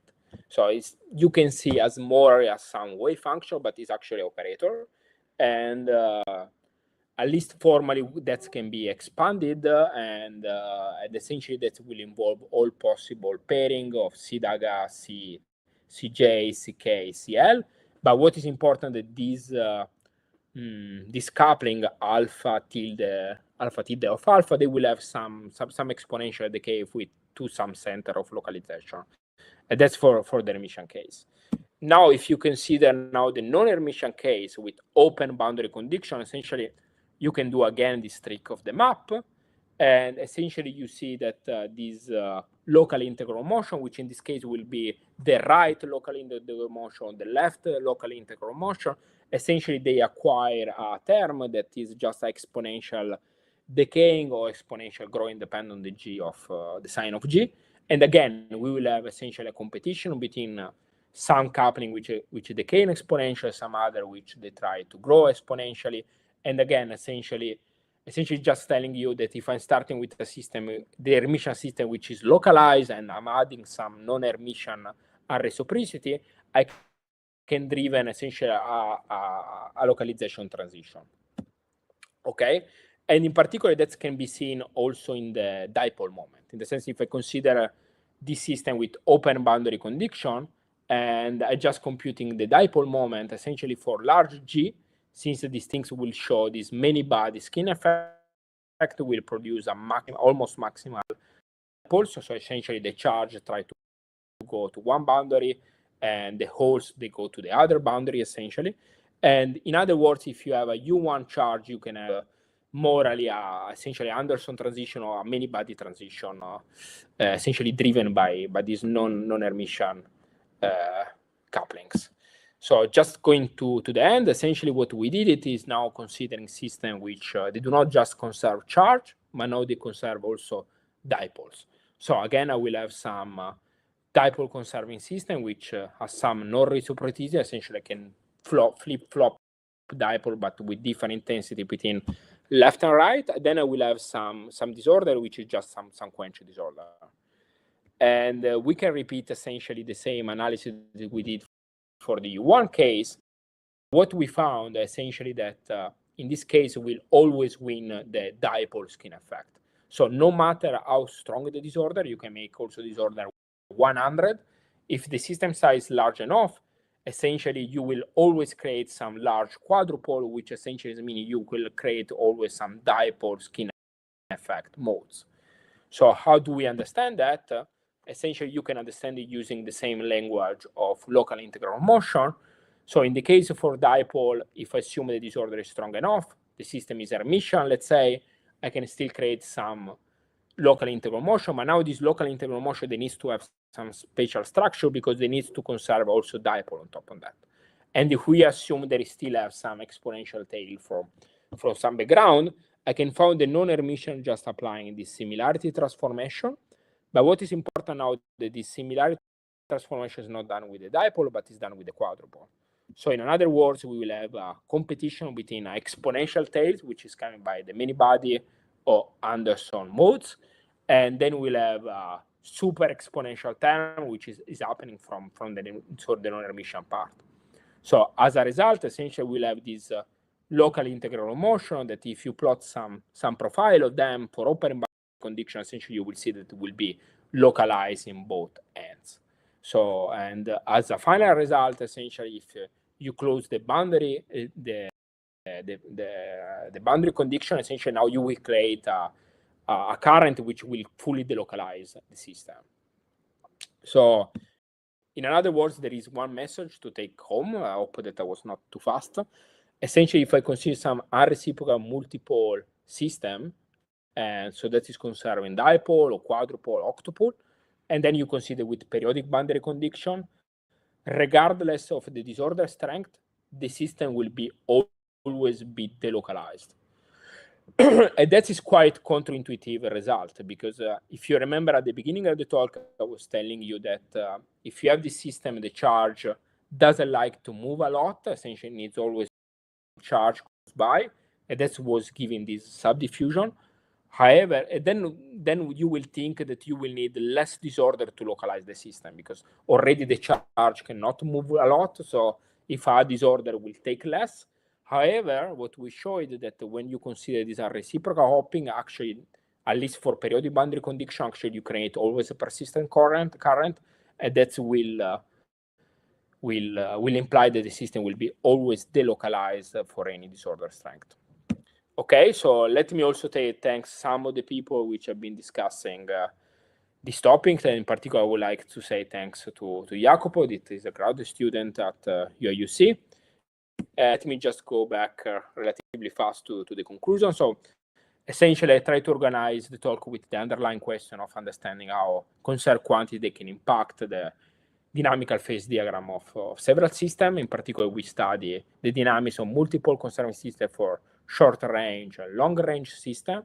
So you can see as more as some wave function, but it's actually operator. And at least formally that can be expanded, and essentially that will involve all possible pairing of C-DAGA, CJ, CK, CL. But what is important that this coupling alpha tilde of alpha, they will have some exponential decay to some center of localization. And that's for the Hermitian case. Now, if you consider now the non-Hermitian case with open boundary condition, essentially you can do again this trick of the map, and essentially you see that this local integral motion, which in this case will be the right local integral motion, the left local integral motion, essentially they acquire a term that is just exponential decaying or exponential growing depending on the g of the sign of g. And again, we will have essentially a competition between some coupling which decay in exponential, some other which they try to grow exponentially. And again, essentially just telling you that if I'm starting with a system, the Hermitian system, which is localized, and I'm adding some non-Hermitian reciprocity, I can driven essentially a localization transition. Okay, and in particular that can be seen also in the dipole moment, in the sense if I consider this system with open boundary condition and I just computing the dipole moment essentially for large g, since these things will show this many body skin effect will produce a almost maximal dipole. So essentially the charge try to go to one boundary and the holes they go to the other boundary essentially. And in other words, if you have a U1 charge, you can have morally essentially Anderson transition or a many body transition, essentially driven by these non-Hermitian couplings. So just going to the end, essentially what we did it is now considering system which they do not just conserve charge, but now they conserve also dipoles. So again, I will have some dipole conserving system which has some non-reciprocity, essentially can flip-flop dipole but with different intensity between left and right. Then I will have some disorder which is just some quench disorder. And we can repeat essentially the same analysis that we did for the U1 case. What we found essentially that in this case we'll always win the dipole skin effect. So no matter how strong the disorder, you can make also disorder 100. If the system size is large enough, essentially you will always create some large quadrupole, which essentially means you will create always some dipole skin effect modes. So how do we understand that? Essentially you can understand it using the same language of local integral motion. So in the case for dipole, if I assume the disorder is strong enough, the system is Hermitian, let's say, I can still create some local integral motion, but now this local integral motion, they need to have some spatial structure because they need to conserve also dipole on top of that. And if we assume they still have some exponential tail from some background, I can find the non-Hermitian just applying this similarity transformation. But what is important now that this similarity transformation is not done with the dipole, but is done with the quadrupole. So in other words, we will have a competition between exponential tails, which is coming by the many body or Anderson modes, and then we'll have a super exponential term, which is happening from the non-Hermitian part. So as a result, essentially we'll have this local integral motion that if you plot some profile of them for open boundary condition, essentially you will see that it will be localized in both ends. So, and as a final result, essentially if you close the boundary, the boundary condition, essentially now you will create a current which will fully delocalize the system. So in other words, there is one message to take home. I hope that I was not too fast. Essentially, if I consider some reciprocal multipole system, and so that is conserving dipole or quadrupole, octupole, and then you consider with periodic boundary condition, regardless of the disorder strength, the system will be always be delocalized. And that is quite counterintuitive result, because if you remember at the beginning of the talk, I was telling you that if you have this system, the charge doesn't like to move a lot, essentially needs always charge close by, and that was giving this subdiffusion. However, then you will think that you will need less disorder to localize the system, because already the charge cannot move a lot, so if a disorder will take less. However, what we showed that when you consider these are reciprocal hopping, actually, at least for periodic boundary condition, actually you create always a persistent current, and that will imply that the system will be always delocalized for any disorder strength. Okay, so let me also thanks some of the people which have been discussing these topics, and in particular, I would like to say thanks to Jacopo, that is a graduate student at UIUC. Let me just go back relatively fast to the conclusion. So essentially, I try to organize the talk with the underlying question of understanding how conserved quantity they can impact the dynamical phase diagram of several systems. In particular, we study the dynamics of multiple conserving systems for short range and long range system.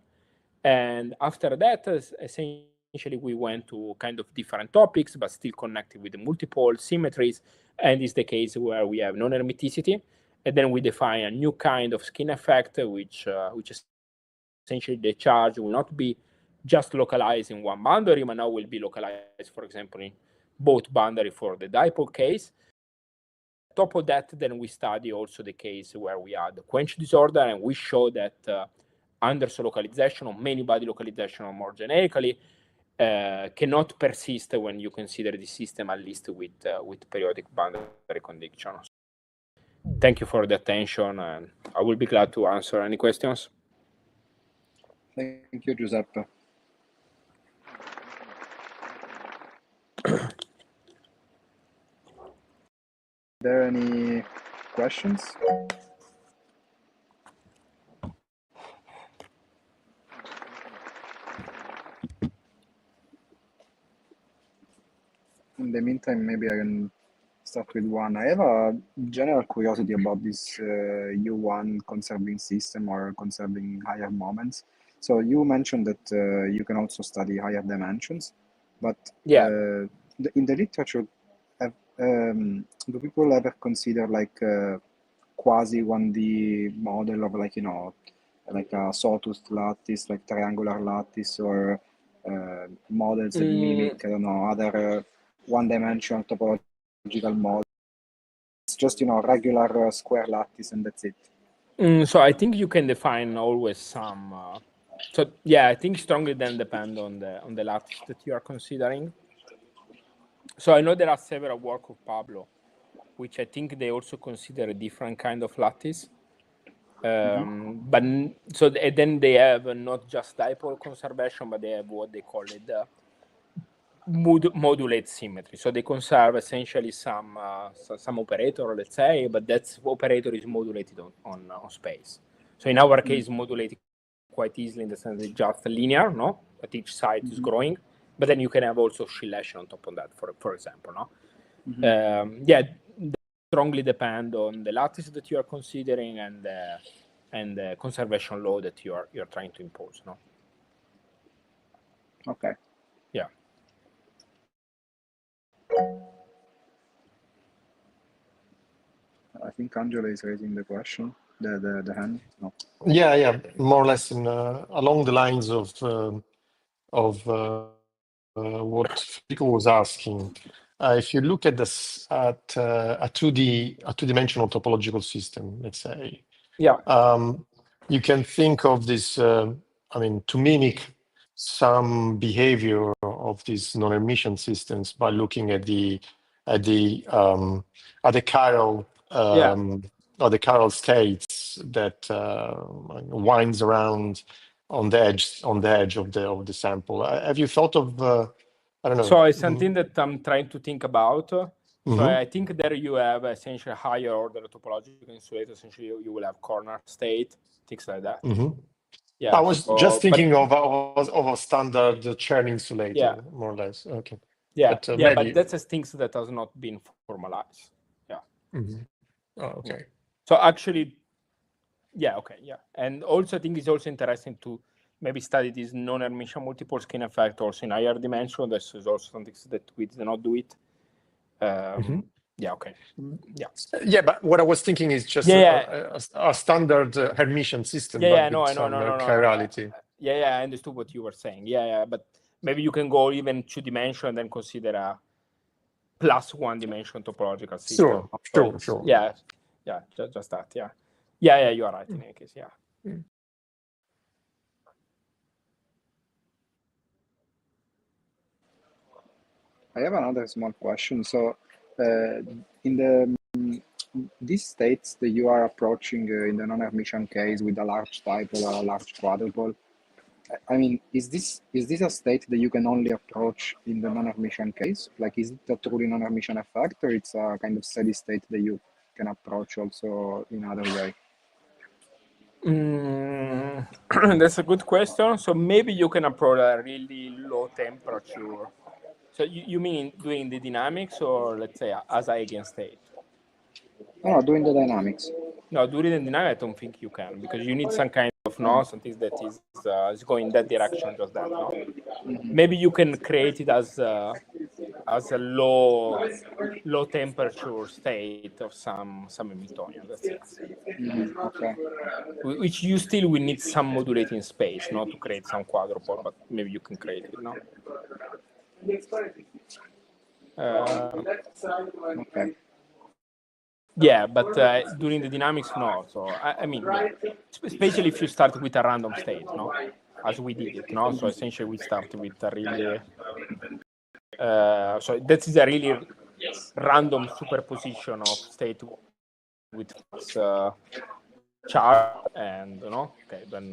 And after that, essentially, we went to kind of different topics, but still connected with the multiple symmetries. And it's the case where we have non-hermiticity. And then we define a new kind of skin effect, which essentially the charge will not be just localized in one boundary, but now will be localized, for example, in both boundary for the dipole case. On top of that, then we study also the case where we had the quench disorder, and we show that Anderson localization or many body localization, or more generically, cannot persist when you consider the system at least with periodic boundary conditions. Thank you for the attention, and I will be glad to answer any questions. Thank you, Giuseppe. Are there any questions? In the meantime, maybe I can start with one. I have a general curiosity about this U1 conserving system or conserving higher moments. So you mentioned that you can also study higher dimensions, but in the literature, do people ever consider like quasi 1D model of like, like a sawtooth lattice, like triangular lattice, or models that mimic, I don't know, other one-dimensional topological models? It's just, regular square lattice and that's it. So I think you can define always some. So yeah, I think strongly then depend on the lattice that you are considering. So I know there are several work of Pablo, which I think they also consider a different kind of lattice. But so then they have not just dipole conservation, but they have what they call it modulate symmetry. So they conserve essentially some operator, let's say, but that operator is modulated on space. So in our case, modulated quite easily in the sense that it's just linear, no? But each side is growing. But then you can have also oscillation on top of that, for example, no? They strongly depend on the lattice that you are considering and the conservation law that you're trying to impose, no? Okay. Yeah. I think Angela is raising the question, the hand. No. Yeah, more or less along the lines of what Federico was asking. If you look at this at a two-dimensional topological system, let's say, you can think of this. To mimic some behavior of these non-Hermitian systems by looking at the chiral or the chiral states that winds around on the edge of the sample. Have you thought of I don't know? So it's something that I'm trying to think about. So I think there you have essentially higher order topological insulator. Essentially, you will have corner state, things like that. Yeah, I was just thinking of a standard churn insulator, more or less. Okay. Yeah, but that's things that has not been formalized. Yeah. Oh, okay. So actually, and also I think it's also interesting to maybe study this non-Hermitian multiple skin effect also in higher dimension. This is also something that we did not do it. Yeah, okay. Yeah, but what I was thinking is just a standard Hermitian system, but with some chirality. Yeah, I understood what you were saying. Yeah, but maybe you can go even 2-dimensional and then consider a plus 1-dimension topological system. Sure. Yeah, just that. Yeah, you are right in any case. Yeah. I have another small question. So, in these states that you are approaching in the non-Hermitian case with a large dipole or a large quadrupole, I mean, is this a state that you can only approach in the non-Hermitian case? Like, is it a truly non-Hermitian effect, or it's a kind of steady state that you can approach also in other way? That's a good question. So maybe you can approach a really low temperature. So you mean doing the dynamics, or let's say as eigenstate? No, doing the dynamics. No, doing the dynamics, I don't think you can, because you need some kind of of something that is going that direction, just that. No? Maybe you can create it as a low temperature state of some Hamiltonian. That's it. Okay. Which you still will need some modulating space, not to create some quadrupole, but maybe you can create it. No. Okay. Yeah, but during the dynamics, no. So I mean, especially if you start with a random state, no, as we did it, no. So essentially, we start with a really, so that is a really random superposition of state with charge, and okay, then